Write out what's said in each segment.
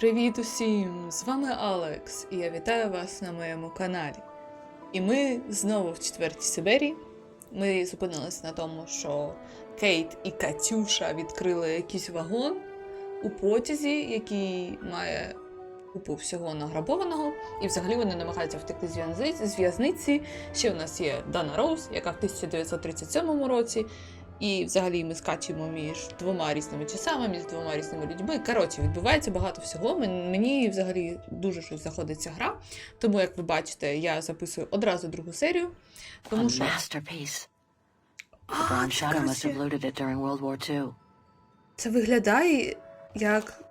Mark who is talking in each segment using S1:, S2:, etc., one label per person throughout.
S1: Привіт усім! З вами Алекс, і я вітаю вас на моєму каналі. І ми знову в четвертій Syberia. Ми зупинилися на тому, що Кейт і Катюша відкрили якийсь вагон у потязі, який має купу всього награбованого, і взагалі вони намагаються втекти з в'язниці. Ще у нас є Дана Роуз, яка в 1937 році. І взагалі ми скачемо між двома різними часами, між двома різними людьми. Коротше, відбувається багато всього. Мені взагалі дуже щось заходить ця гра. Тому, як ви бачите, я записую одразу другу серію. Тому що... Це виглядає як...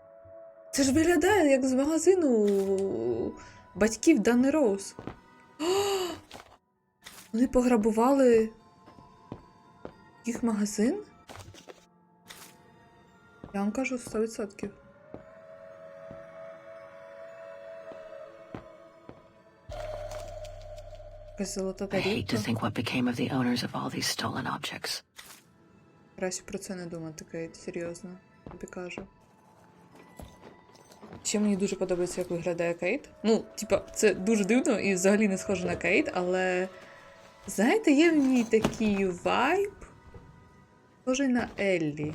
S1: Це ж виглядає як з магазину батьків Дани Роуз. Вони пограбували... їх магазин? Я вам кажу 100%. Якась золота тарілка. Краще про це не думати, Кейт, серйозно. Тобі кажу. Ще мені дуже подобається, як виглядає Кейт. Ну, типа, це дуже дивно і взагалі не схоже на Кейт, але... Знаєте, є в ній такий вайб, схожий на Еллі.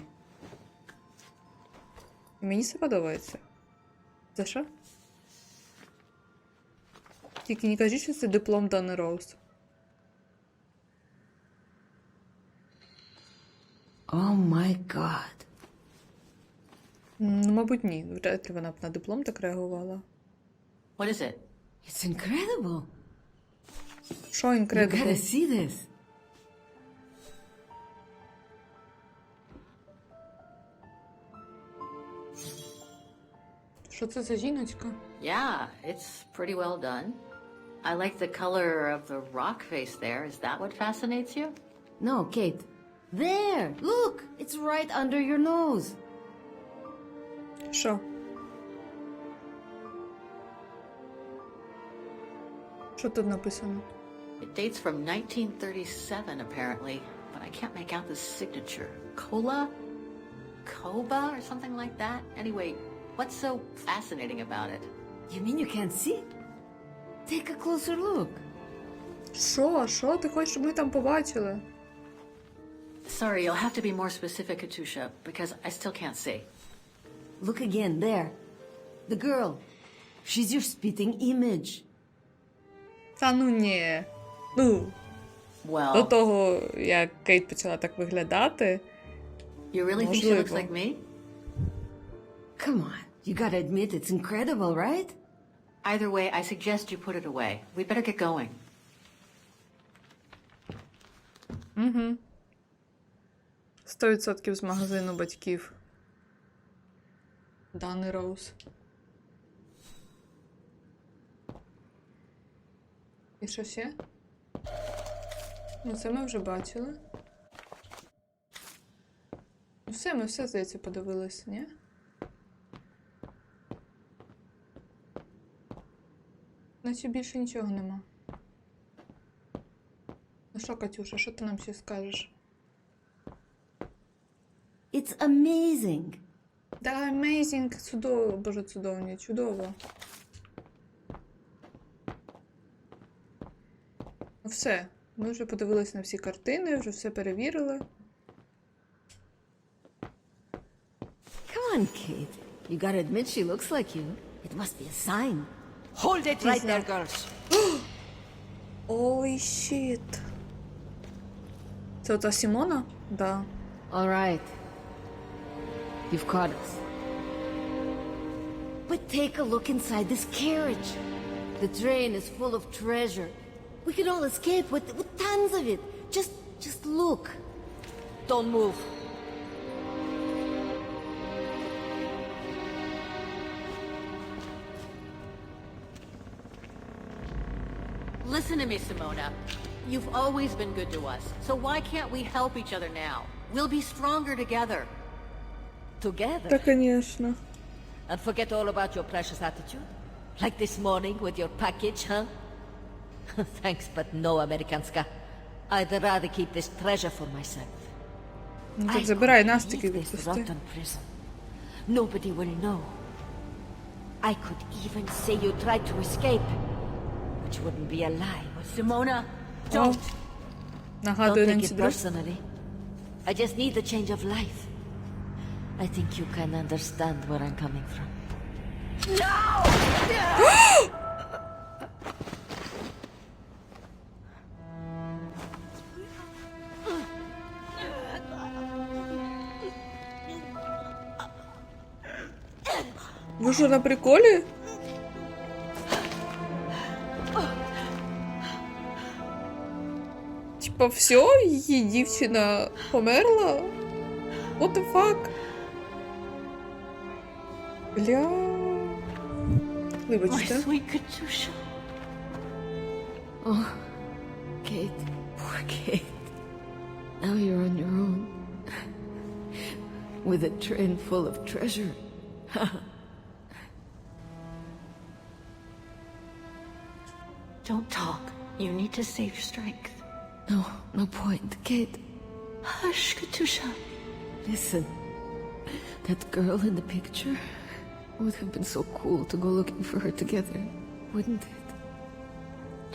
S1: І мені це подобається. За що? Тільки не кажіть, що це диплом Дани Роуз.
S2: О май гад.
S1: Ну, мабуть, ні. Вряд ли вона б на диплом так реагувала.
S2: What is it? It's incredible.
S1: Що incredible?
S2: You gotta see this.
S1: Що це за жіночка?
S3: Yeah, it's pretty well done. I like the color of the rock face there. Is that what fascinates you?
S2: No, Kate. There! Look! It's right under your nose.
S1: Що? Що тут написано?
S3: It dates from 1937, apparently, but I can't make out the signature. Cola? Koba or something like that? Anyway, what's so fascinating about it?
S2: You mean you can't see? Take a closer look.
S1: Що? Що? Ти хочеш, щоб ми там побачили?
S3: Sorry, you'll have to be more specific, Katusha, because I still can't see.
S2: Look again, there. The girl. She's your spitting image.
S1: Та ну ні. Ну, до
S3: Well,
S1: того, як Кейт почала так виглядати,
S3: you really think she looks
S1: можливо.
S3: like me?
S2: Come on. You gotta admit it's incredible, right?
S3: Either way, I suggest you put it away. We better get going.
S1: 100% з магазину батьків Дани Роуз. І що ще? Ну, це ми вже бачили. Ну, все, ми все, здається, подивилися, ні? Наче більше нічого нема. Ну що, Катюша, що ти нам ще скажеш?
S2: It's amazing.
S1: Да, amazing, чудово, боже, чудовні, чудово. Ну все, ми вже подивились на всі картини, вже все перевірили.
S2: Come on, Kate. You gotta admit she looks like you. It must be a sign. Hold it right there, girls.
S1: Ой, щіт. Це ота Сімона? Да.
S2: All right. You've caught us. But take a look inside this carriage. The train is full of treasure. We can all escape with tons of it. Just look. Don't move.
S3: Listen to me, Simona. You've always been good to us, so why can't we help each other now? We'll be stronger together.
S2: Together.
S1: Та, конечно.
S4: And forget all about your precious attitude? Like this morning with your package, huh? Thanks, but no, Amerikanska. I'd rather keep this treasure for myself.
S1: Ну так забирай нас таки
S4: Leave this
S1: відпусти.
S4: rotten prison. Nobody will know. I could even say you tried to escape, which wouldn't be a lie.
S3: Simona,
S1: О,
S3: don't.
S1: нагадую
S4: Don't take
S1: ненці
S4: it
S1: друг.
S4: personally. I just need a change of life. I think you can understand where I'm coming from.
S1: Ви що, на приколі? Типа, все, її дівчина померла? What the fuck? Бля.
S3: My
S1: Вибачте.
S3: sweet Katusha.
S2: Oh, Kate. Poor Kate. Now you're on your own. With a train full of treasure.
S3: Don't talk. You need to save your strength.
S2: No point, Kate.
S3: Hush, Katusha.
S2: Listen. That girl in the picture would have been so cool to go looking for her together, wouldn't it?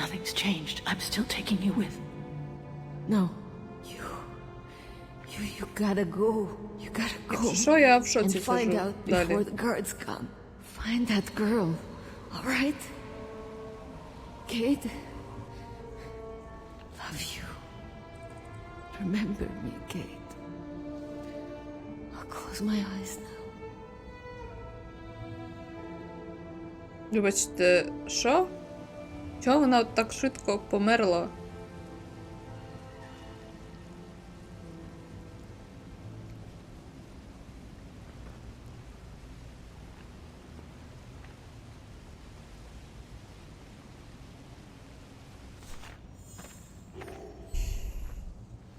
S3: Nothing's changed. I'm still taking you with.
S2: No. You gotta go. You gotta go.
S1: Що я в
S2: And
S1: шоці
S2: find
S1: сижу
S2: out before
S1: далі?
S2: the guards come. Find that girl. All right? Kate? Love you. Remember me, Kate. I'll close my eyes now.
S1: Вибачте, що? Чого вона от так швидко померла?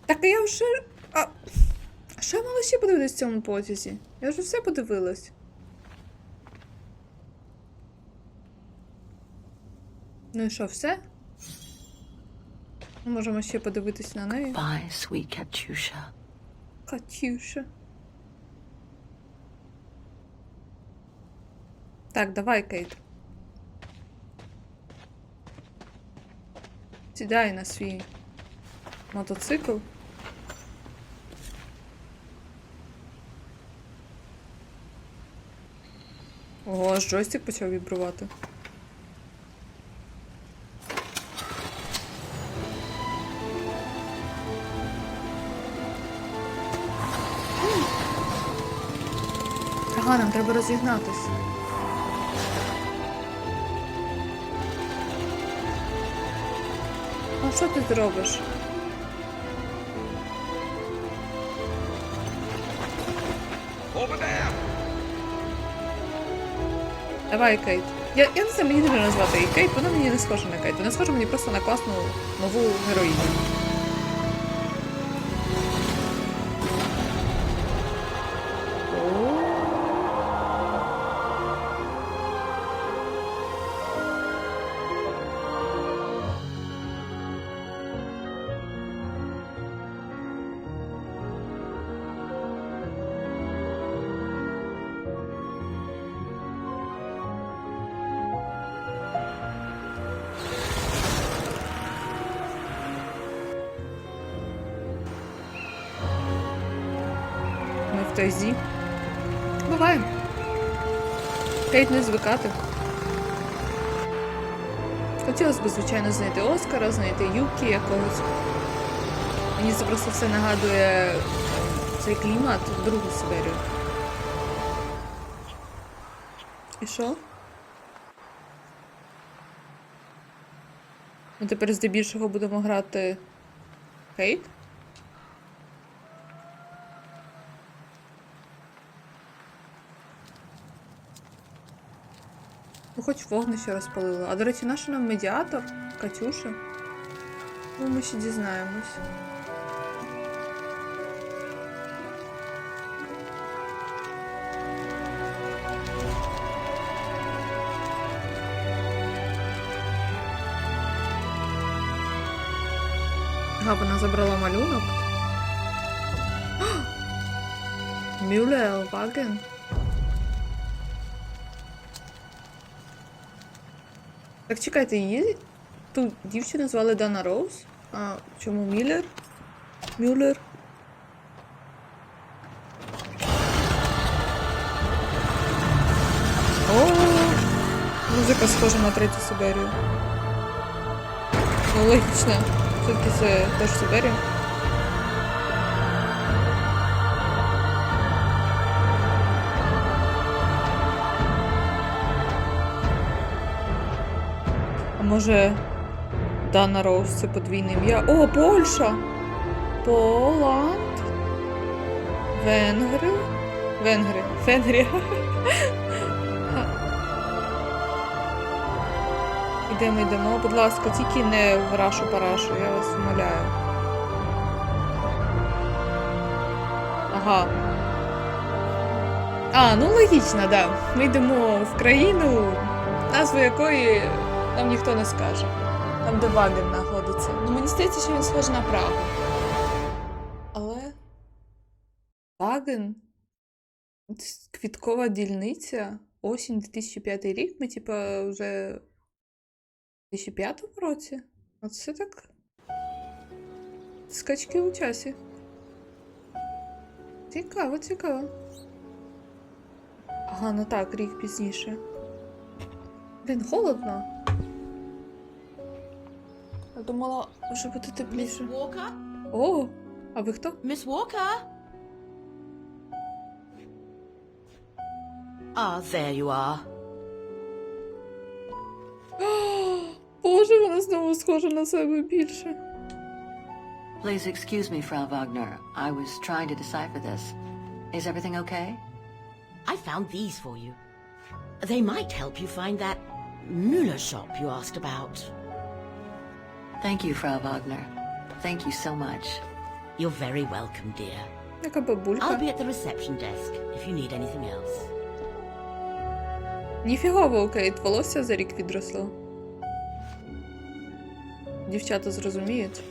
S1: Так я вже... А що я мала ще подивитись в цьому потязі? Я вже все подивилась. Ну і що, все? Ми можемо ще подивитись на неї.
S3: Bye, sweet Katusha.
S1: Катюша. Так, давай, Кейт. Сідай на свій мотоцикл. Ого, аж джойстик почав вібрувати. Ага, нам треба розігнатись. А що ти зробиш? Давай, Кейт. Я не знаю, мені не можна назвати її Кейт, вона мені не схожа на Кейт. Вона схожа мені просто на класну нову героїню. Ми в тайзі. Буває. Кейт не звикати. Хотілося б, звичайно, знайти Оскара, знайти Юкі якогось. Мені це просто все нагадує цей клімат в другу Сиберію. І що? Ми тепер здебільшого будемо грати Кейт? Ну, хоч вогнище розпалило. А, до речі, наш нам медіатор? Катюша? Ну, ми ще дізнаємось. Ага, вона забрала малюнок. Мюллер, Ваген. Так, чекайте, її ту дівчину звали Дана Роуз? А чому Мюллер? Мюллер? О, музика схожа на третю Сиберію. Ну, логічно. Все-таки це теж Сиберія. А може Дана Роуз це подвійне ім'я? О, Польща! Поланд. Венгри. Венгрія. Йдемо. Будь ласка, тільки не в рашу-парашу, я вас умоляю. Ага. А, ну логічно, да. Ми йдемо в країну, назву якої нам ніхто не скаже. Там, де Ваген знаходиться. Ну, мені здається, що він схожий на Прагу. Але... Ваген? Квіткова дільниця? Осінь 2005 рік? Ми, типа, вже... У 2005 році? Оце так. Скачки у часі. Цікаво. Ага, ну так, рік пізніше. Блін, холодно. Я думала, може бути тепліше.
S5: Miss Walker?
S1: О, а ви хто?
S5: Miss Walker? Ah, there you are.
S1: Боже, вона знову схожа на себе більше.
S3: Please excuse me, Frau Wagner. I was trying to decipher this. Is everything okay?
S5: I found these for you. They might help you find that Müller shop you asked about.
S3: Thank you, Frau Wagner. Thank you so much.
S5: You're very welcome, dear.
S1: Яка
S5: I'll
S1: бабулька.
S5: be at the reception desk if you need anything else.
S1: Ніфігово у Кейт волосся за рік відросло. Дівчата зрозуміють.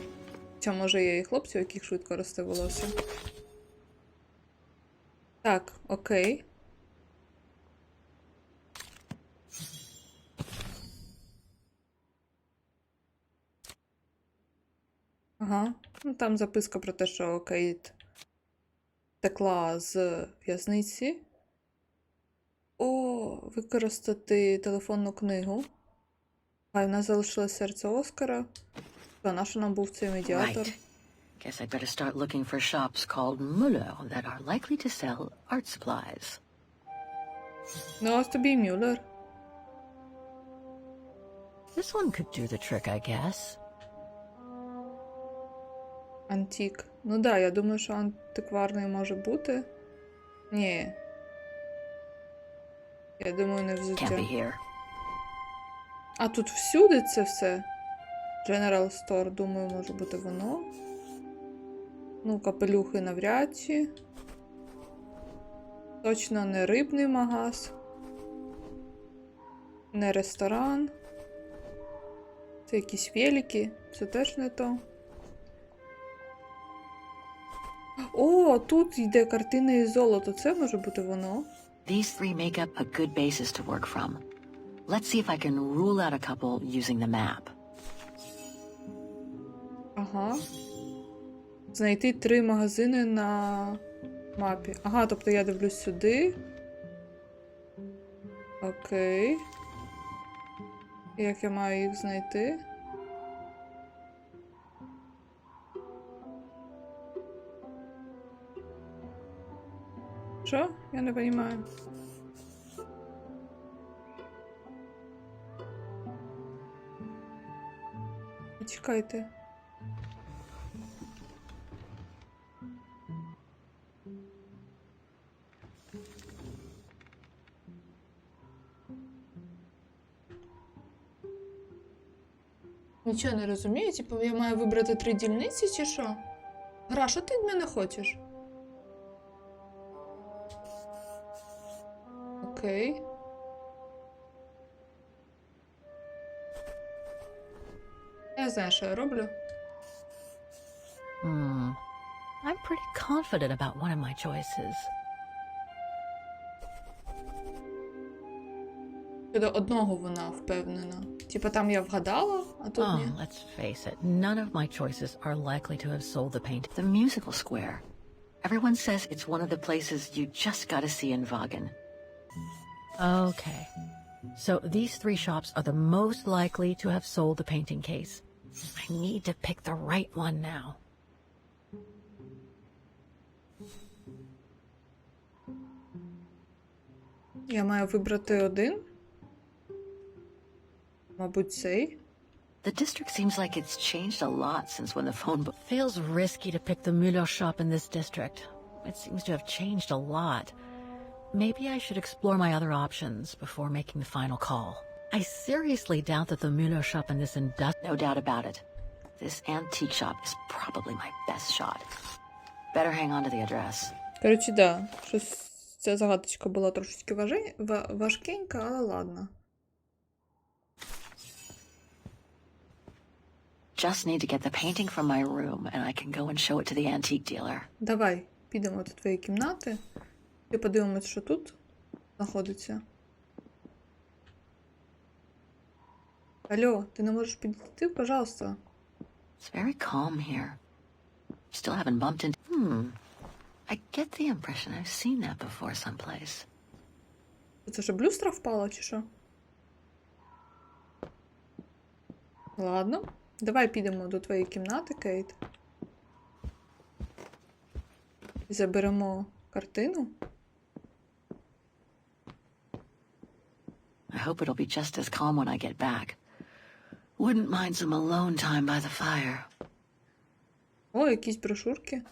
S1: Хоча, може, є і хлопці, у яких швидко росте волосся. Так, окей. Ага. Ну, там записка про те, що Кейт втекла з в'язниці. О, використати телефонну книгу. А в нас залишилось серце Оскара. А на що нам був цей медіатор?
S3: Right. Guess I'd better start looking for shops called Müller that are likely to sell art supplies.
S1: Ну, ось тобі і Мюллер.
S5: This one could do the trick, I guess.
S1: Антик. Ну да, я думаю, що антикварний може бути. Ні. Я думаю, не
S3: Can't
S1: взуття.
S3: be here.
S1: А тут всюди це все. General Store, думаю, може бути воно. Ну, капелюхи навряд чи. Точно не рибний магаз. Не ресторан. Це якісь велики. Це теж не то. О, тут йде картина і золото. Це може бути воно.
S3: These three make up a good basis to work from. Let's see if I can rule out a couple using the map.
S1: Ага. Знайти 3 магазини на мапі. Ага, тобто я дивлюсь сюди. Окей. Як я маю їх знайти? Що? Я не розумію. Чекайте. Нічого не розумію, типу, я маю вибрати 3 дільниці чи що? Гра, що ти від мене хочеш? Окей. Я знаю, що я роблю.
S5: I'm pretty confident about one of my choices.
S1: Щодо одного вона впевнена. Типа там я вгадала, а тут
S3: Oh,
S1: ні.
S3: let's face it, none of my choices are likely to have sold the painting. The musical square. Everyone says it's one of the places you just gotta see in Vagen. Okay. So these three shops are the most likely to have sold the painting case. I need to pick the right one now.
S1: Я маю вибрати один. Мабуть, цей.
S3: The district seems like it's changed a lot since when the phone book feels risky to pick the Müller shop in this district. It seems to have changed a lot. Maybe I should explore my other options before making the final call. I seriously doubt that the Müller shop in this no doubt about it. This antique shop is probably my best shot. Better hang on to the address.
S1: Коротше, да. Щось ця загадочка була трошечки важкенька, але ладно.
S3: Just need to get the painting from my room and I can go and show it to the antique dealer.
S1: Давай, підемо до твоєї кімнати і подивимось, що тут знаходиться. Алло, ти не можеш підійти, пожалуйста?
S3: It's very calm here. Still haven't bumped into... I get the impression I've seen that before someplace.
S1: Це що, блюстра впала, чи що? Ладно. Давай підемо до твоєї кімнати, Кейт. І заберемо картину.
S3: I hope it'll be just as calm when I get back. Wouldn't mind some alone time by the fire.
S1: О, якісь брошурки.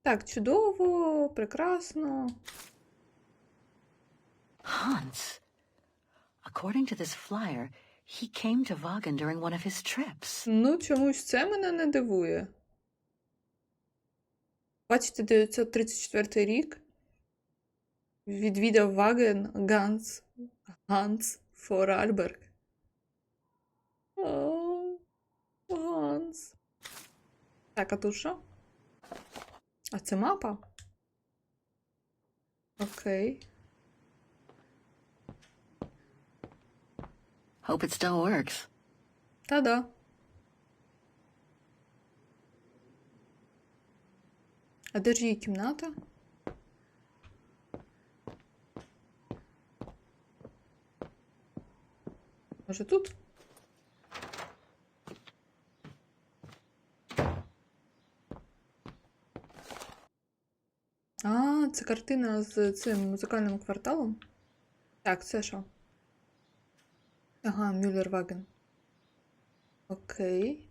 S1: Так, чудово, прекрасно.
S3: Hans. According to this flyer, he came to Vagen during one of his trips.
S1: Ну, чомусь це мене не дивує. Бачите, 1934 рік. Відвідав Ваген Ганс Форальберг. О, Ганс. Так, а тут що? А це мапа? Окей.
S3: Hope it still works.
S1: Та-да. А де ж її кімната? Може тут? А, це картина з цим музикальним кварталом? Так, це що? Ага, Мюллер-Ваген. Окей.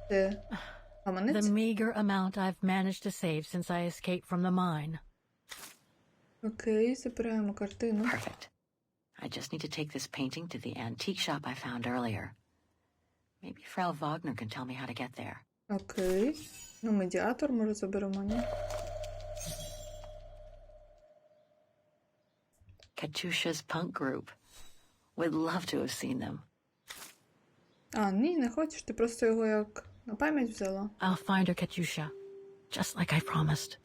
S1: Це
S3: The
S1: гаманець?
S3: meager amount I've managed to save since I escaped from the mine.
S1: Окей, забираємо картину.
S3: Perfect. I just need to take this painting to the antique shop I found earlier. Maybe Frau Wagner can tell me how to get there.
S1: Окей. Ну, медіатор, може, заберемо, ні?
S3: Katusha's punk group. Would love to have seen them.
S1: А, ні, не хочеш, ти просто його як на пам'ять взяла.
S3: I'll find her, Katusha. Just like I promised.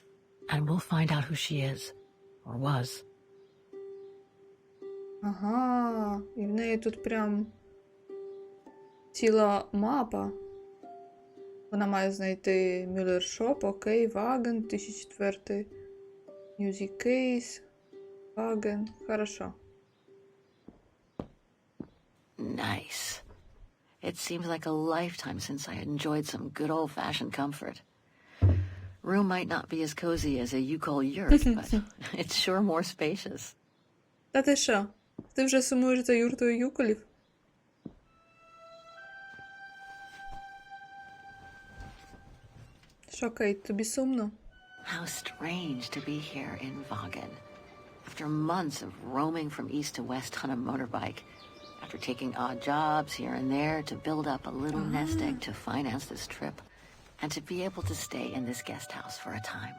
S3: And we'll find out who she is. Or was.
S1: Ага, і в неї тут прям ціла мапа. Вона має знайти Мюллер Шоп, окей, Ваген, 2004, Music Case, Ваген, хорошо.
S3: Nice. It seems like a lifetime since I enjoyed some good old-fashioned comfort. Room might not be as cozy as a you call yurt, but it's sure more spacious.
S1: Та ти що? Ти вже сумуєш за юртою юколів? Що, Кейт, тобі сумно?
S3: How strange to be here in Vagen. After months of roaming from east to west on a motorbike, after taking odd jobs here and there to build up a little nest egg to finance this trip, and to be able to stay in this guest house for a time.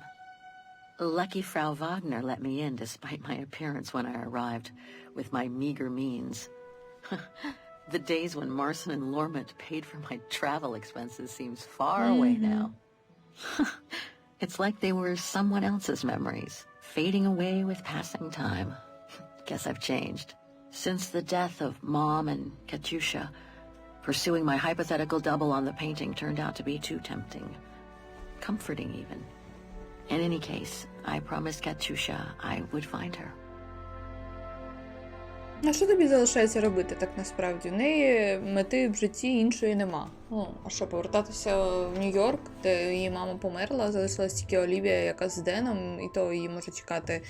S3: Lucky Frau Wagner let me in despite my appearance when I arrived, with my meager means. The days when Marson and Lormet paid for my travel expenses seems far away now. It's like they were someone else's memories, fading away with passing time. Guess I've changed. Since the death of Mom and Katyusha, pursuing my hypothetical double on the painting turned out to be too tempting. Comforting, even. In any case, I promised Katyusha I would find her.
S1: А що тобі залишається робити так насправді? В неї мети в житті іншої нема. Ну, а що, повертатися в Нью-Йорк, де її мама померла, залишилась тільки Олівія, яка з Деном, і то її може чекати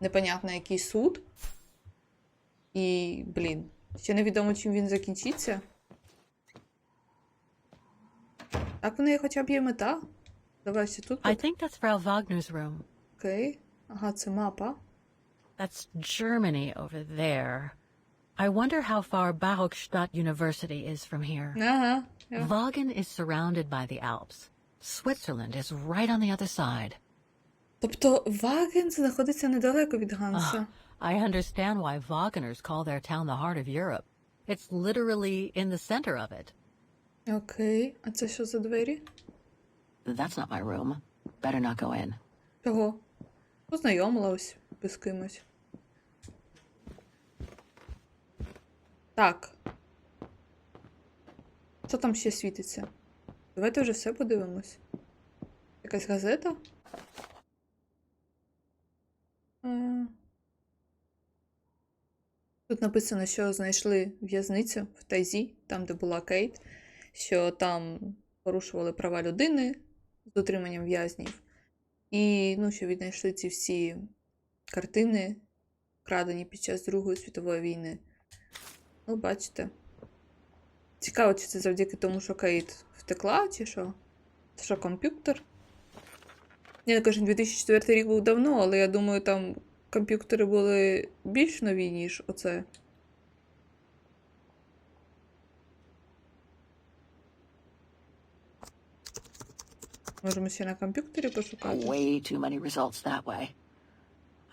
S1: непонятно який суд. І, блін, ще невідомо, чим він закінчиться. Так в неї хоча б є мета. Давай ще тут.
S6: I think that's Frau Wagner's room.
S1: Окей. Ага, це мапа.
S6: That's Germany over there. I wonder how far Barockstadt University is from here.
S1: Ага.
S6: Wagen is surrounded by the Alps. Switzerland is right on the other side.
S1: Тобто Ваген знаходиться недалеко від Ганса.
S6: I understand why Wageners call their town the heart of Europe. It's literally in the center of it.
S1: Окей. А це що за двері?
S3: That's not my room. Better not go in.
S1: Чого? Познайомилась з кимось. Так. Що там ще світиться? Давайте вже все подивимось. Якась газета? Тут написано, що знайшли в'язницю в Тайзі, там, де була Кейт, що там порушували права людини з дотриманням в'язнів. І, ну, що віднайшли ці всі картини, вкрадені під час Другої світової війни. Ну, бачите. Цікаво, чи це завдяки тому, що Кейт втекла, чи що? Це що, комп'ютер? Я кажу, 2004 рік був давно, але я думаю, там комп'ютери були більш нові, ніж оце. Можемо ще на комп'ютері пошукати.
S3: Way too many results that way.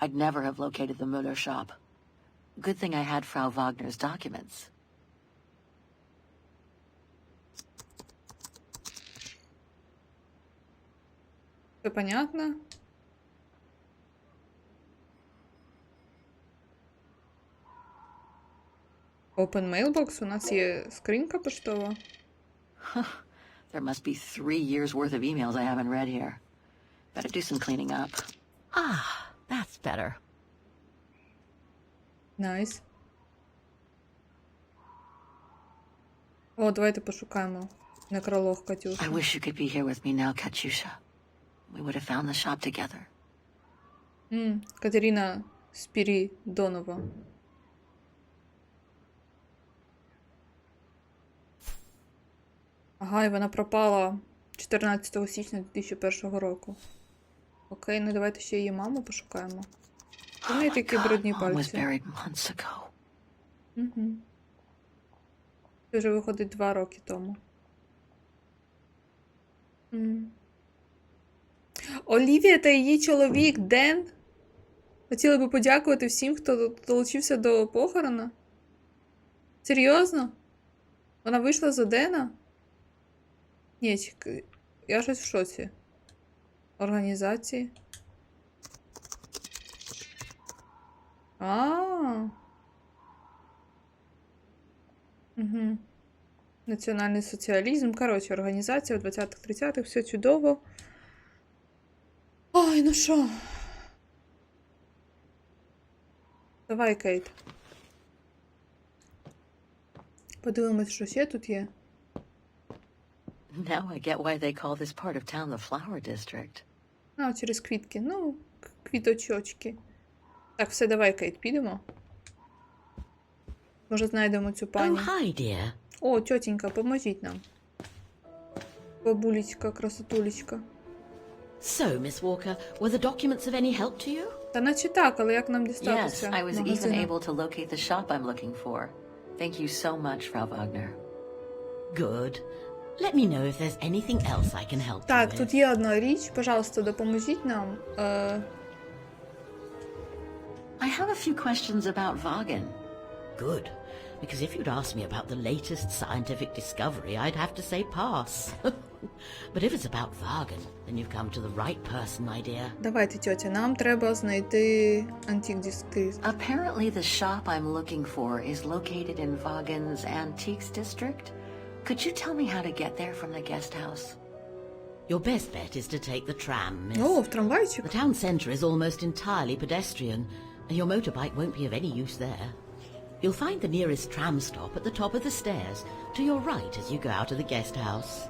S3: I'd never have located the Müller shop. Good thing I had Frau Wagner's documents.
S1: Все понятно? Open Mailbox, у нас є скринька поштова.
S3: There must be 3 years worth of emails I haven't read here. Better do some cleaning up.
S6: Ah, that's better.
S1: Найс. О, давайте пошукаємо некролог Катюші.
S3: I wish you could be here with me now, Katyusha. We would have found the shop together.
S1: Катерина Спірідонова. Ага, і вона пропала 14 січня 2001 року. Окей, ну давайте ще її маму пошукаємо. У неї такі брудні
S3: Mom was
S1: пальці.
S3: buried months ago.
S1: Угу. Це вже виходить 2 роки тому. Олівія та її чоловік Ден хотіли би подякувати всім, хто долучився до похорона. Серйозно? Вона вийшла за Дена? Ні, я щось в шоці. Організації. Угу. Національний соціалізм. Коротше, організація у 20-30-х. Все чудово. Ой, ну що? Давай, Кейт. Подивимось, що ще тут є.
S3: Now I get why they call this part of town the Flower District.
S1: А, через квітки. Ну, квіточочки. Так, все, давай, Кейт, підемо. Може, знайдемо цю пані.
S5: Oh, hi, dear.
S1: О, тьотенька, поможіть нам. Бабулечка, красотулечка.
S5: So, Miss Walker, were the documents of any help to you?
S1: Та наче так, але як нам
S3: Yes,
S1: дістатися?
S3: I was even
S1: магазину?
S3: able to locate the shop I'm looking for. Thank you so much, Frau Wagner.
S5: Good. Let me know if there's anything else I can help you
S1: Так,
S5: with.
S1: тут є одна річ. Пожалуйста, допоможіть нам.
S3: I have a few questions about Wagen.
S5: Good. Because if you'd asked me about the latest scientific discovery, I'd have to say pass. But if it's about Wagen, then you've come to the right person, my dear.
S1: Давайте, тьотя, нам треба знайти антик-диски.
S3: Apparently the shop I'm looking for is located in Wagen's Antiques District. Could you tell me how to get there from the guest house?
S5: Your best bet is to take the tram, miss.
S1: О, в трамвайчик.
S5: The town centre is almost entirely pedestrian, and your motorbike won't be of any use there. You'll find the nearest tram stop at the top of the stairs, to your right as you go out of the guest house.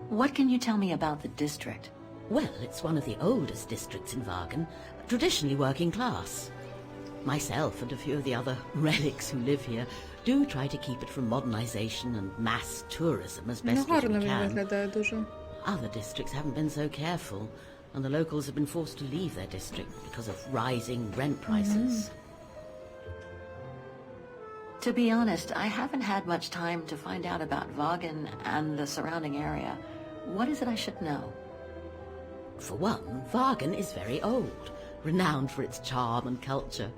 S3: What can you tell me about the district?
S5: Well, it's one of the oldest districts in Wagen, traditionally working class. Myself and a few of the other relics who live here do try to keep it from modernization and mass tourism as
S1: Ну,
S5: best as
S1: гарно
S5: we
S1: він
S5: can.
S1: виглядає дуже.
S5: Other districts haven't been so careful, and the locals have been forced to leave their district because of rising rent prices.
S3: To be honest, I haven't had much time to find out about Wagen and the surrounding area. What is it I should know?
S5: For one, Wagen is very old, renowned for its charm and culture.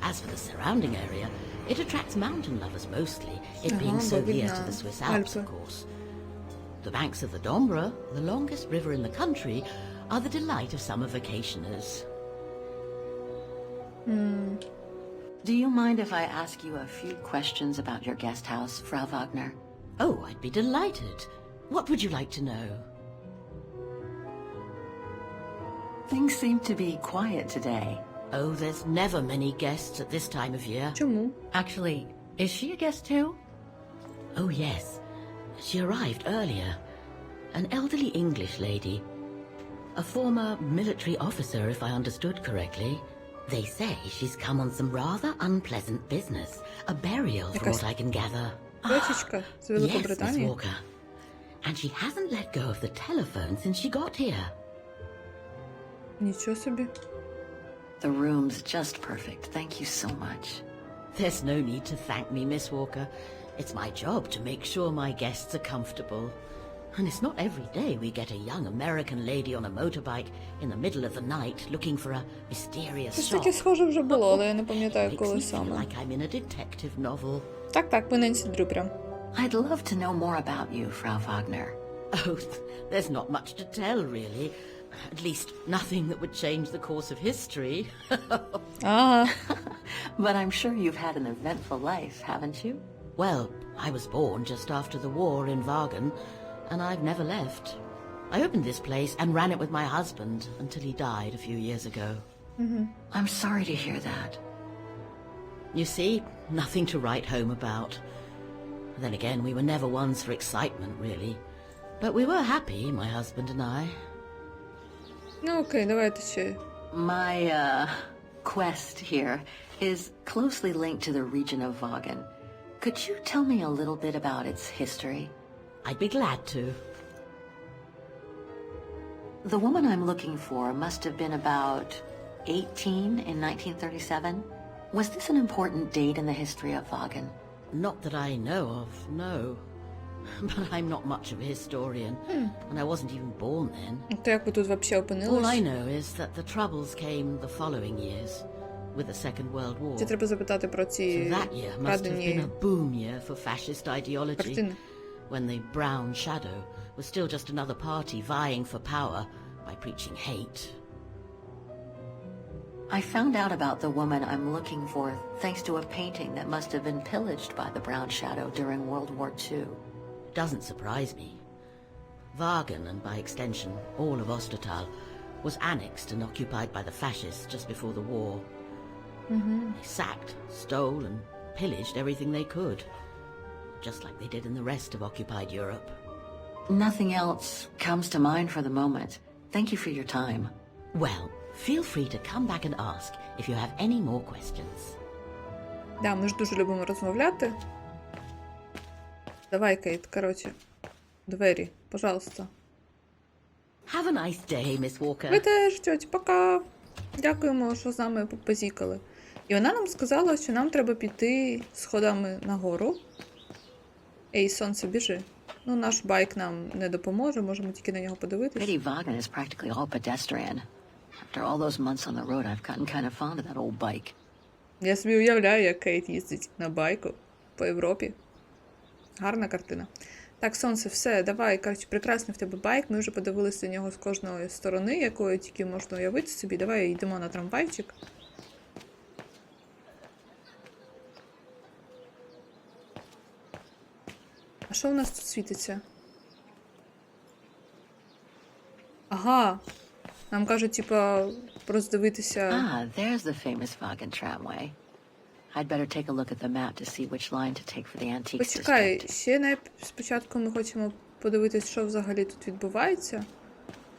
S5: As for the surrounding area, it attracts mountain lovers mostly, it being so
S1: бо
S5: near
S1: видно
S5: to the Swiss Alps, of
S1: Альпи.
S5: course. The banks of the Dombra, the longest river in the country, are the delight of summer vacationers.
S3: Do you mind if I ask you a few questions about your guest house, Frau Wagner?
S5: Oh, I'd be delighted. What would you like to know?
S3: Things seem to be quiet today.
S5: Oh, there's never many guests at this time of year.
S1: Чому?
S6: Actually, is she a guest too?
S5: Oh, yes. She arrived earlier. An elderly English lady. A former military officer, if I understood correctly. They say she's come on some rather unpleasant business. A burial, from what I can gather.
S1: Дочечка з
S5: Yes, Miss
S1: Великобританії.
S5: Walker. And she hasn't let go of the telephone since she got here.
S1: Нічого собі.
S3: The room's just perfect. Thank you so much.
S5: There's no need to thank me, Miss Walker. It's my job to make sure my guests are comfortable. And it's not every day we get a young American lady on a motorbike in the middle of the night looking for a mysterious
S1: Щось
S5: shop.
S1: таке схоже вже було, але я не пам'ятаю,
S5: Makes
S1: коли
S5: me feel
S1: саме.
S5: like I'm in a detective novel.
S1: Так, ми Ненсі Дрю прям.
S3: I'd love to know more about you, Frau Wagner.
S5: Oh, there's not much to tell, really. At least nothing that would change the course of history.
S1: Ага.
S3: But I'm sure you've had an eventful life, haven't you?
S5: Well, I was born just after the war in Wagen, and I've never left. I opened this place and ran it with my husband until he died a few years ago.
S3: I'm sorry to hear that.
S5: You see, nothing to write home about. Then again, we were never ones for excitement, really. But we were happy, my husband and I.
S1: Ну окей, давайте ще.
S3: My, quest here is closely linked to the region of Wagen. Could you tell me a little bit about its history?
S5: I'd be glad to.
S3: The woman I'm looking for must have been about 18 in 1937. Was this an important date in the history of Wagen?
S5: Not that I know of, no. But I'm not much of a historian, and I wasn't even born then.
S1: То як ви тут взагалі
S5: All I
S1: опинились?
S5: know is that the troubles came the following years, with the Second World War.
S1: Це треба запитати про
S5: So
S1: ці
S5: that year must have been
S1: крадені
S5: a boom year for fascist ideology,
S1: картини.
S5: when the Brown Shadow was still just another party vying for power by preaching hate.
S3: I found out about the woman I'm looking for thanks to a painting that must have been pillaged by the Brown Shadow during World War II.
S5: Doesn't surprise me. Wagen, and by extension all of Ostertal, was annexed and occupied by the fascists just before the war. They sacked, stole and pillaged everything they could, just like they did in the rest of occupied Europe.
S3: Nothing else comes to mind for the moment. Thank you for your time.
S5: Well, feel free to come back and ask if you have any more questions.
S1: Да, ми ж дуже любимо розмовляти. Давай, Кейт, коротше. Двері, пожалуйста.
S5: Have a nice day, Miss Walker.
S1: Ви теж, тьоть, пока. Дякуємо, що з нами позікали. І вона нам сказала, що нам треба піти сходами нагору. Ей, сонце, біжи. Ну, наш байк нам не допоможе, можемо тільки на нього подивитись.
S3: Pity Wagen is practically all pedestrian. After all those months on the road, I've gotten kind of fond of that old bike.
S1: Я собі уявляю, як Кейт їздить на байку по Європі. Гарна картина. Так, сонце, все, давай, коротше, прекрасний в тебе байк. Ми вже подивилися на нього з кожної сторони, якої тільки можна уявити собі. Давай йдемо на трамвайчик. А що у нас тут світиться? Ага. Нам кажуть, типа, роздивитися...
S3: Ah, there's the famous Wagen tramway. I'd better take a look at the map to see which line to take for the antiques
S1: Почекай,
S3: district.
S1: ще спочатку ми хочемо подивитись, що взагалі тут відбувається.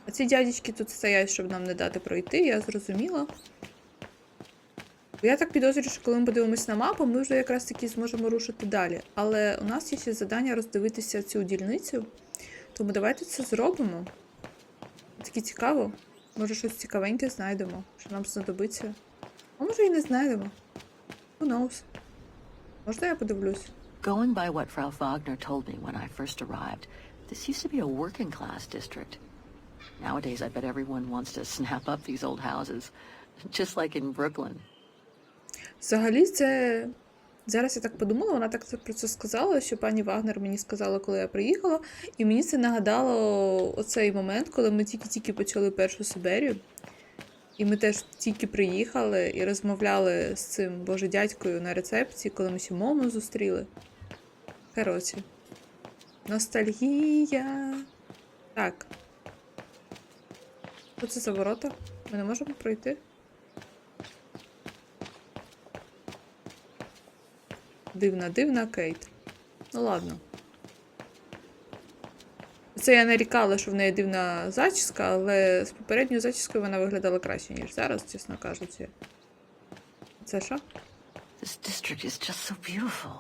S1: А ці дядечки тут стоять, щоб нам не дати пройти, я зрозуміла. Я так підозрюю, що коли ми подивимось на мапу, ми вже якраз таки зможемо рушити далі. Але у нас є ще завдання роздивитися цю дільницю, тому давайте це зробимо. Таке цікаво. Може щось цікавеньке знайдемо, що нам знадобиться. А може і не знайдемо. Who knows? Можна я подивлюсь?
S3: Going by what Frau Wagner told me when I first arrived, this used to be a working-class district. Nowadays, I bet everyone wants to snap up these old houses, just like in Brooklyn.
S1: Взагалі, це... Зараз я так подумала, вона так про це сказала, що пані Вагнер мені сказала, коли я приїхала, і мені це нагадало оцей момент, коли ми тільки-тільки почали першу Сиберію. І ми теж тільки приїхали і розмовляли з цим, боже, дядькою на рецепції, коли ми ще маму зустріли. Коротше. Ностальгія. Так. Що це за ворота? Ми не можемо пройти? Дивна Кейт. Ну ладно. Це я нарікала, що в неї дивна зачіска, але з попередньою зачіскою вона виглядала краще, ніж зараз, чесно кажучи. Це що?
S3: This district is just so beautiful.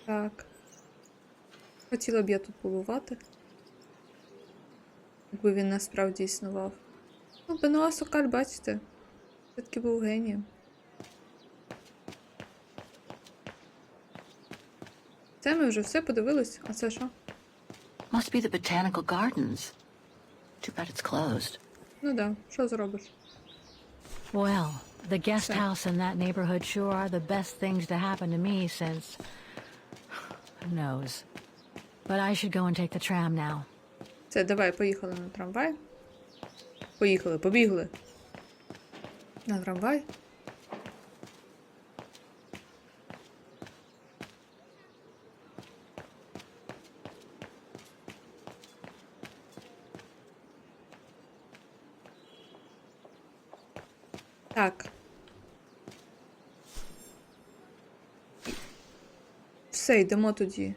S1: Так. Хотіла б я тут побувати. Якби він насправді існував. Ну, Бенуа Сокаль, бачите? Все-таки був генієм. Це ми вже все подивились. А це що?
S3: Must be the botanical gardens. Too bad it's closed.
S1: Ну да, що зробиш?
S6: Well, the guest house in that neighborhood sure are the best things to happen to me since... Who knows? But I should go and take the tram now.
S1: Це, давай, поїхали на трамвай. Побігли. На трамвай. Так. Все, йдемо тоді.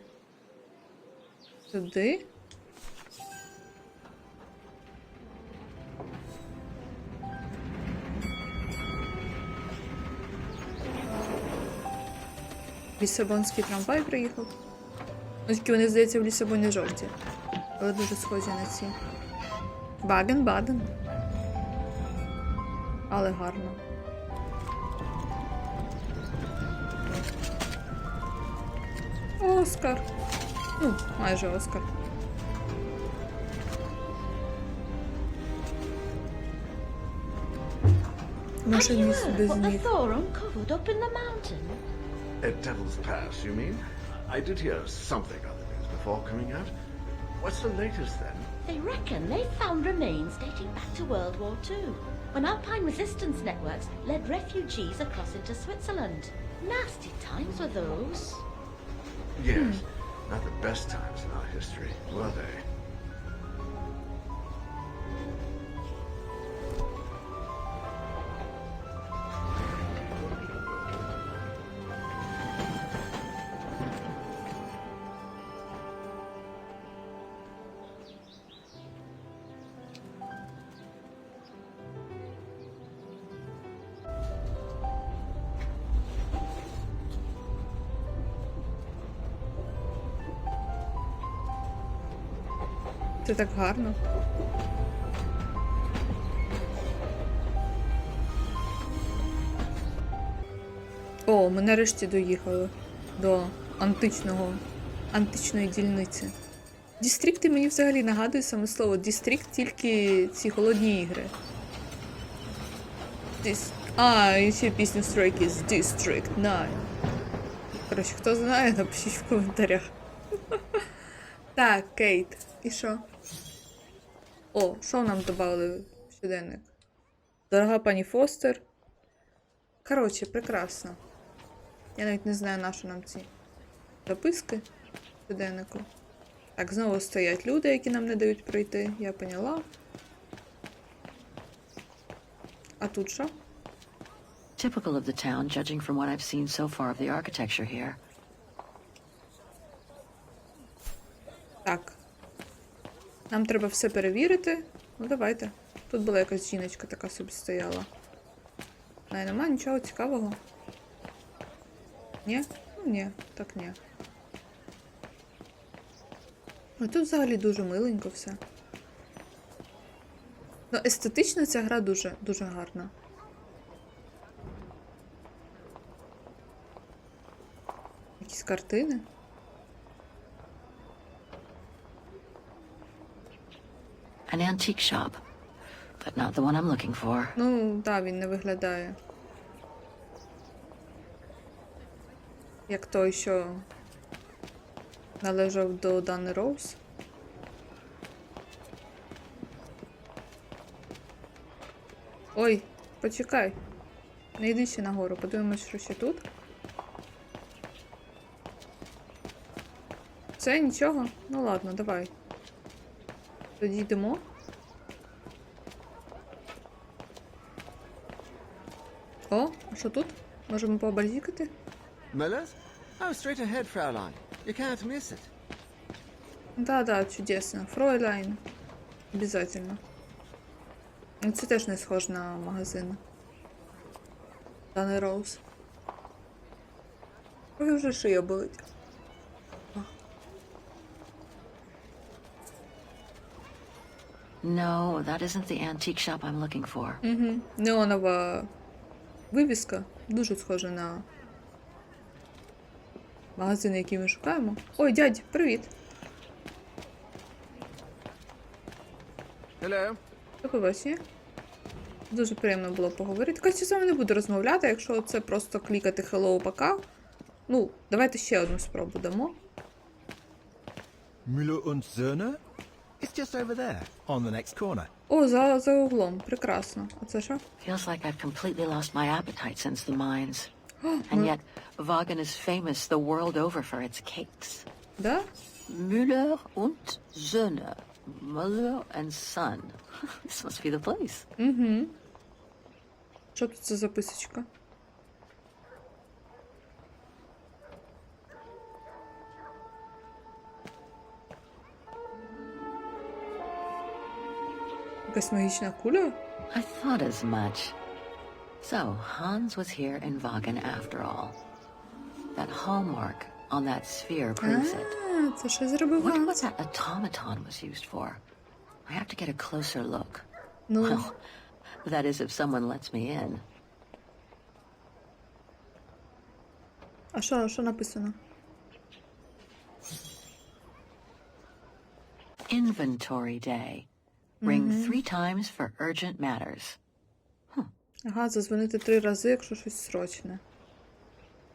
S1: Сюди. Лісабонський трамвай приїхав. Ну, тільки вони, здається, в Лісабоні жовті. Але дуже схожі на ці. Баген-Баден. Але гарно. Оскар. Ну, майже Оскар. Може, ні без них.
S2: covered up in the mountain?
S7: At Devil's Pass, you mean? I did hear something on the news before coming out. What's the latest then?
S8: They reckon they've found remains dating back to World War II, when Alpine resistance networks led refugees across into Switzerland. Nasty times were those.
S7: Yes, not the best times in our history, were they?
S1: Це так гарно. О, ми нарешті доїхали до античної дільниці. Дістрикти мені взагалі нагадує саме слово дістрикт, тільки ці холодні ігри. І ще пісню Stray Kids District 9. Коротше, хто знає, напишіть в коментарях. Так, Кейт. І що? О, що нам додали в щоденник? Дорога пані Фостер. Коротше, прекрасно. Я навіть не знаю, на що нам ці записки в щоденнику. Так, знову стоять люди, які нам не дають пройти. Я поняла. А тут що?
S9: Typical of the town, judging from what I've seen so far of the architecture here.
S1: Так. Нам треба все перевірити. Ну, давайте. Тут була якась жіночка така собі стояла. Нема нічого цікавого. Ні? Ну, ні. Так, ні. А тут взагалі дуже миленько все. Ну, естетично ця гра дуже, дуже гарна. Якісь картини.
S9: An antique shop, but not the one I'm looking for.
S1: Ну, так, він не виглядає. Як той, що належав до Дани Роуз. Ой, почекай. Не йди ще нагору, подивимось, що ще тут. Це нічого? Ну ладно, давай. Тоді йдемо. О, а що тут? Можемо побальзікати?
S7: Müllers? Oh, straight ahead, Fraulein. You can't miss it.
S1: Да, чудесно. Фройлайн. Обязательно. Ну, це теж не схож на магазин. Дана Роуз. Ой, вже шия болить.
S9: No, that isn't the antique shop I'm looking for.
S1: Угу. Неонова вивіска. Дуже схожа на магазин, який ми шукаємо. Ой, дядь, привіт.
S7: Hello.
S1: До побачення. Дуже приємно було поговорити. Кажуть, з вами не буду розмовляти, якщо це просто клікати hello, пока. Ну, давайте ще одну спробу дамо.
S10: Müller und Söhne? It's just over there, on the next corner.
S1: О, за углом. Прекрасно. А це що?
S9: Feels like I've completely lost my appetite since the mines. And yet, Wagen is famous the world over for its cakes.
S1: Да?
S9: Müller und Söhne. Mother and son. This must be the place.
S1: Угу. Що тут за записочка? Якась магічна куля?
S9: I thought as much. So, Hans was here in Wagen after all. That hallmark on that sphere proves it.
S1: А, це що зробив
S9: Wonder what
S1: Ганс?
S9: that automaton was used for. I have to get a closer look.
S1: Ну,
S9: Well, that is if someone lets me in.
S1: а що написано?
S9: Inventory day. Ring 3 times for urgent matters.
S1: Ага, зазвонити 3 рази, якщо щось срочне.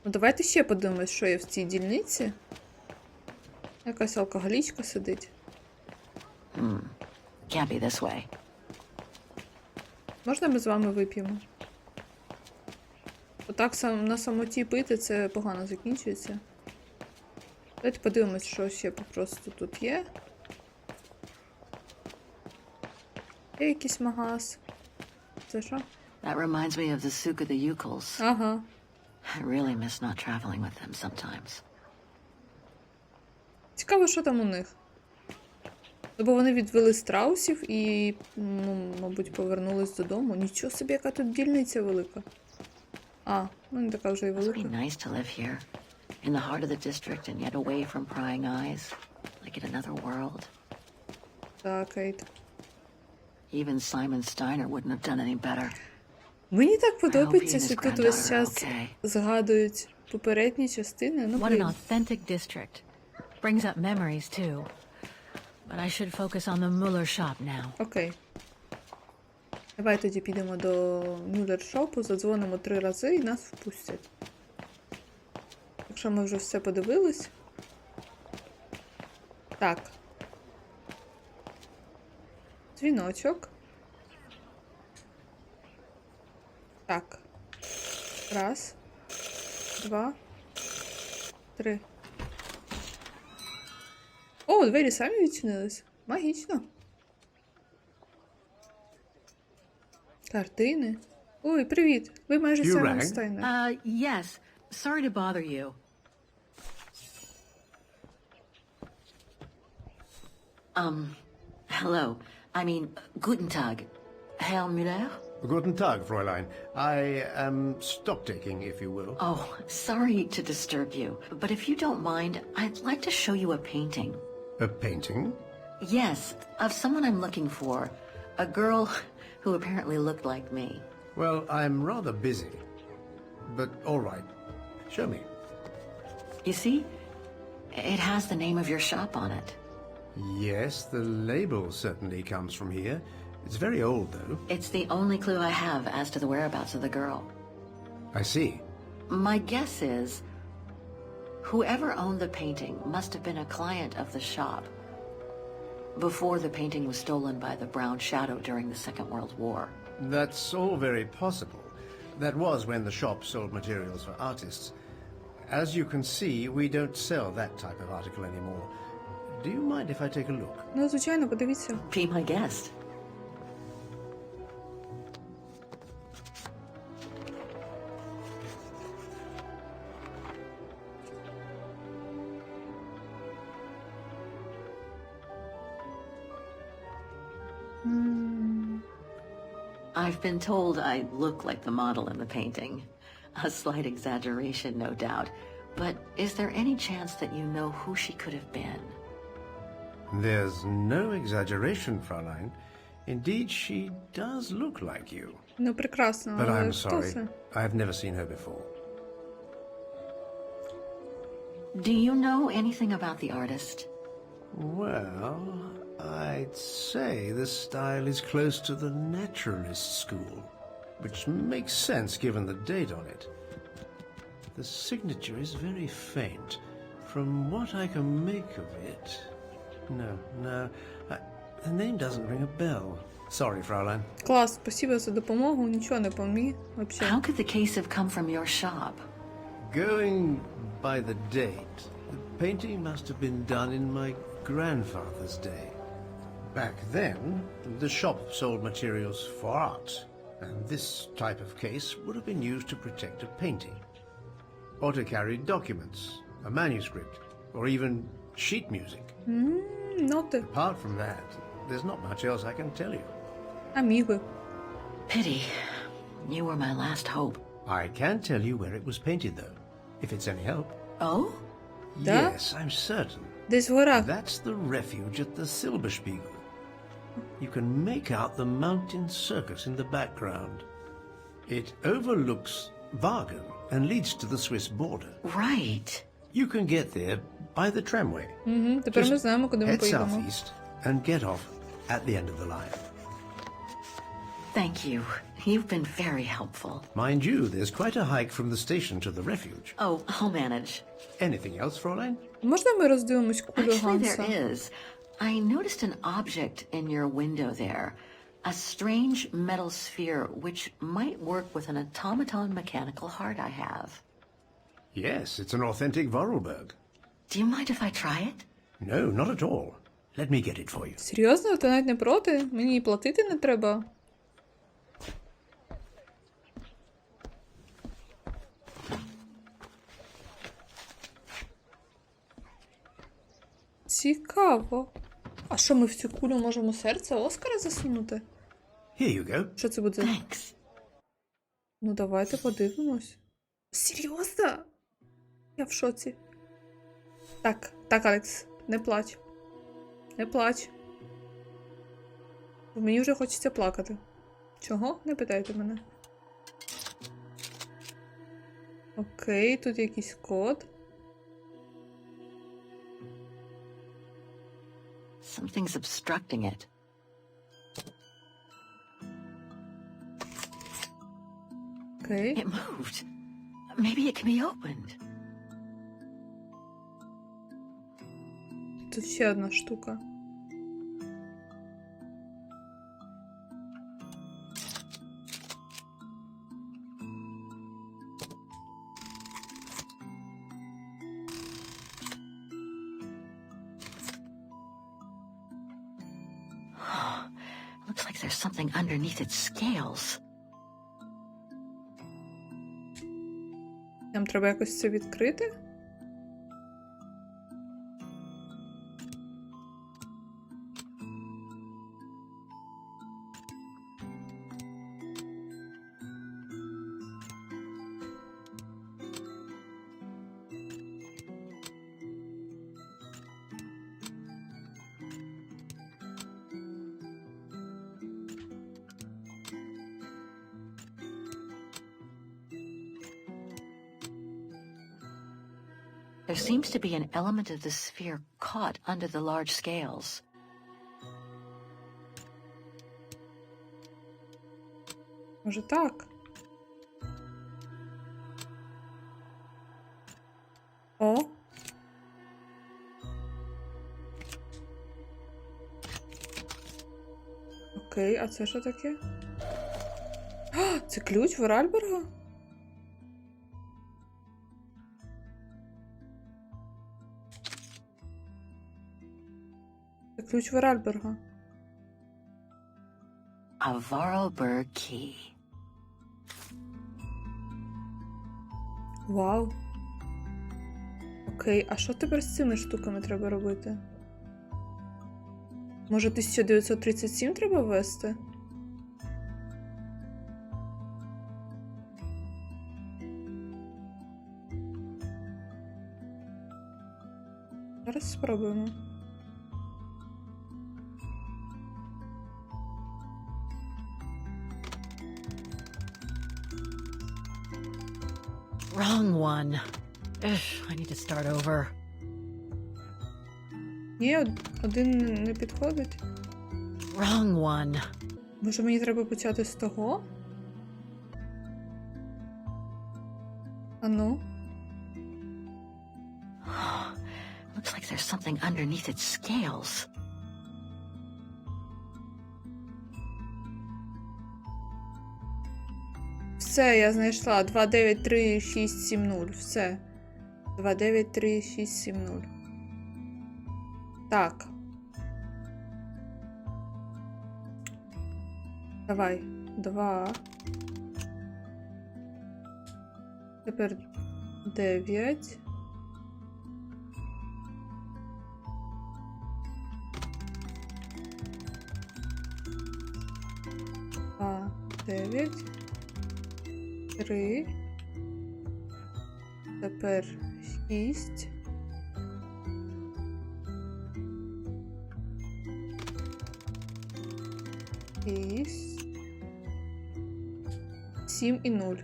S1: Ну, давайте ще подивимось, що є в цій дільниці. Якась алкоголічка сидить.
S9: Can't be this way.
S1: Можна ми з вами вип'ємо? Отак на самоті пити, це погано закінчується. Давайте подивимось, що ще просто тут є. Є якийсь магаз. Це що?
S9: That reminds me of the souk of the Ukals.
S1: Ага.
S9: I really miss not traveling with them sometimes.
S1: Цікаво, що там у них. Ну, бо вони відвели страусів і, ну, мабуть, повернулись додому. Нічого собі, яка тут дільниця велика. А, ну не така вже й
S9: It would
S1: велика.
S9: be nice to live here, in the heart of the district and yet away from prying eyes, like in another world.
S1: Так, Кейт.
S9: Even Simon Steiner wouldn't have done any better.
S1: Мені так подобається,
S9: I hope he and
S1: що
S9: his
S1: тут весь
S9: granddaughter
S1: час
S9: are okay.
S1: згадують попередні частини. Ну,
S6: What an
S1: блін.
S6: authentic district. Brings up memories, too. But I should focus on the Muller shop now.
S1: Окей. Давай тоді підемо до Мюллер-шопу, задзвонимо 3 рази і нас впустять. Якщо ми вже все подивились. Так. Дзвіночок. Так. Раз. Два. Три. О, двері самі відчинились. Магічно. Картини. Ой, привіт. Ви майже
S7: You
S1: Саймон
S7: rang?
S1: Стайнер.
S9: Yes. Sorry to bother you. Hello. I mean, guten Tag. Herr Müller?
S10: Guten Tag, Fräulein. I am stock-taking, if you will.
S9: Oh, sorry to disturb you, but if you don't mind, I'd like to show you a painting.
S10: A painting?
S9: Yes, of someone I'm looking for. A girl who apparently looked like me.
S10: Well, I'm rather busy. But all right. Show me.
S9: You see? It has the name of your shop on it.
S10: Yes, the label certainly comes from here. It's very old, though.
S9: It's the only clue I have as to the whereabouts of the girl.
S10: I see.
S9: My guess is whoever owned the painting must have been a client of the shop before the painting was stolen by the Brown Shadow during the Second World War.
S10: That's all very possible. That was when the shop sold materials for artists. As you can see, we don't sell that type of article anymore. Do you mind if I take a look?
S1: Ну, звичайно, подивіться.
S9: Be my guest. I've been told I look like the model in the painting. A slight exaggeration, no doubt. But is there any chance that you know who she could have been?
S10: There's no exaggeration, Fräulein. Indeed, she does look like you.
S1: Ну, прекрасно,
S10: But
S1: але
S10: I'm
S1: хто
S10: sorry.
S1: це?
S10: I've never seen her before.
S9: Do you know anything about the artist?
S10: Well, I'd say the style is close to the naturalist school, which makes sense given the date on it. The signature is very faint. From what I can make of it... No, the name doesn't ring a bell. Sorry, Fräulein.
S1: Клас, спасибо за допомогу, нічого не поміг, вообще.
S9: How could the case have come from your shop?
S10: Going by the date, the painting must have been done in my grandfather's day. Back then, the shop sold materials for art, and this type of case would have been used to protect a painting. Or to carry documents, a manuscript, or even sheet music.
S1: Ноти.
S10: Apart from that, there's not much else I can tell you.
S1: Аміби.
S9: Pity. You were my last hope.
S10: I can tell you where it was painted, though, if it's any help.
S9: Oh?
S1: Да?
S10: Yes, I'm certain.
S1: Десь в горах.
S10: That's the refuge at the Silberspiegel. You can make out the mountain circus in the background. It overlooks Wagen and leads to the Swiss border.
S9: Right.
S10: You can get there by the tramway.
S1: Тепер ми
S10: Just
S1: знаємо, куди ми
S10: head
S1: поїдемо.
S10: southeast and get off at the end of the line.
S9: Thank you. You've been very helpful.
S10: Mind you, there's quite a hike from the station to the refuge.
S9: Oh, I'll manage.
S10: Anything else, Fräulein?
S1: Можна ми роздивимось кулю
S9: Actually, there
S1: Ганса?
S9: is. I noticed an object in your window there. A strange metal sphere which might work with an automaton mechanical heart I have.
S10: Yes, it's an authentic Vorarlberg.
S9: Do you mind if I try it?
S10: No, not at all. Let me get it for you.
S1: Серйозно? Ти навіть не проти? Мені і платити не треба. Цікаво. А що, ми в цю кулю можемо серце Оскара засунути?
S10: Here you go.
S1: Що це буде?
S9: Thanks.
S1: Ну, давайте подивимось. Серйозно? Я в шоці. Так, Алекс, не плач. Не плач. Бо мені вже хочеться плакати. Чого? Не питайте мене. Окей, тут якийсь код.
S9: Something's obstructing it.
S1: Окей.
S9: It moved. Maybe it can be opened.
S1: тут ще одна штука.
S9: Looks like there's something underneath its scales.
S1: Нам треба якось це відкрити?
S9: There seems to be an element of the sphere caught under the large scales.
S1: Може так? О. Окей, а це що таке? А, це ключ Vorarlberga? Це ключ Vorarlberga.
S9: A Vorarlberg key.
S1: Вау. Окей, а що тепер з цими штуками треба робити? Може 1937 треба ввести? Зараз спробуємо.
S6: Wrong one. Ugh, I need to start over.
S1: Ні, один не підходить.
S6: Wrong one.
S1: Може мені треба почати з того? А ну?
S9: Looks like there's something underneath its scales.
S1: Все, я знайшла. 293670. Все. 293670. Так. Давай. 2. Тепер 9. А, 9. 3. Тепер 6. І 7 і 0.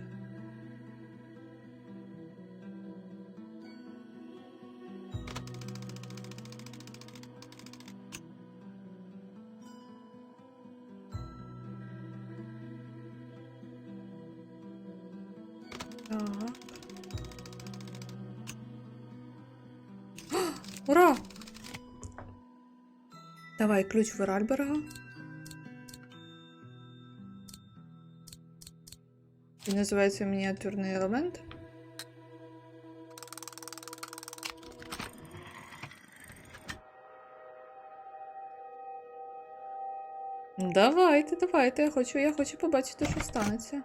S1: Так. Ура! Давай ключ Vorarlberga. Він називається мініатюрний елемент. Давайте, я хочу побачити, що станеться.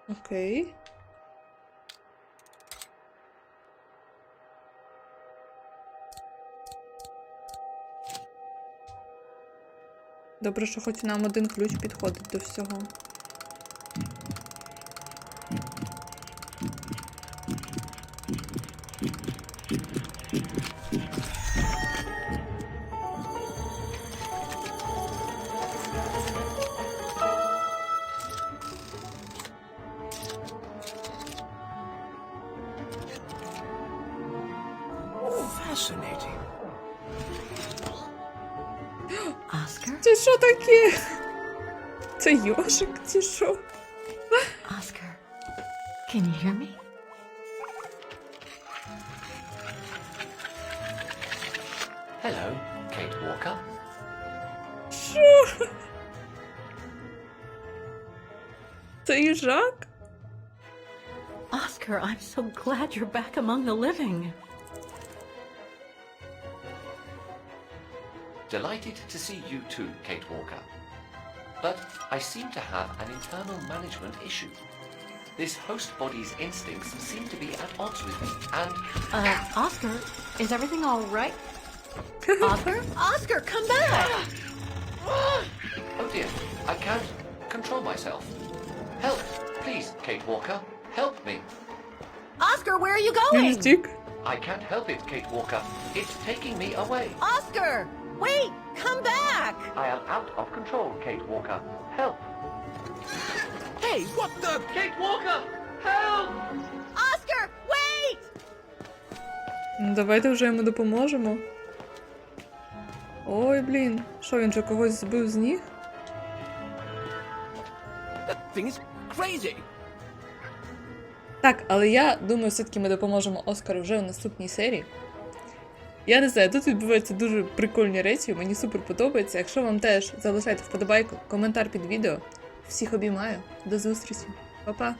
S1: Окей. Добре, що хоч нам один ключ підходить до всього.
S10: Fascinating.
S9: Oscar?
S1: Це що таке? Це йожик, чи що?
S9: Oscar?
S6: Can you hear me?
S11: Hello, Kate Walker.
S1: Що? Це їжак?
S9: Oscar, I'm so glad you're back among the living.
S11: Delighted to see you too, Kate Walker. But I seem to have an internal management issue. This host body's instincts seem to be at odds with me, and...
S9: Oscar, is everything all right? Oscar? Oscar, come back!
S11: Oh dear, I can't control myself. Help, please, Kate Walker. Help me.
S9: Oscar, where are you
S1: Він
S9: going?
S1: втік.
S11: I can't help it, Kate Walker. It's taking me away.
S9: Oscar! Wait! Come back!
S11: I am out of control, Kate Walker. Help.
S12: Hey, what the?
S11: Kate Walker, help!
S9: Oscar, wait!
S1: Ну, давайте вже йому допоможемо. Ой, блін. Що, він же когось збив з ніг?
S12: That thing is crazy.
S1: Так, але я думаю, все-таки ми допоможемо Оскару вже у наступній серії. Я не знаю, тут відбуваються дуже прикольні речі, мені супер подобається. Якщо вам теж, залишайте вподобайку, коментар під відео. Всіх обіймаю. До зустрічі. Па-па.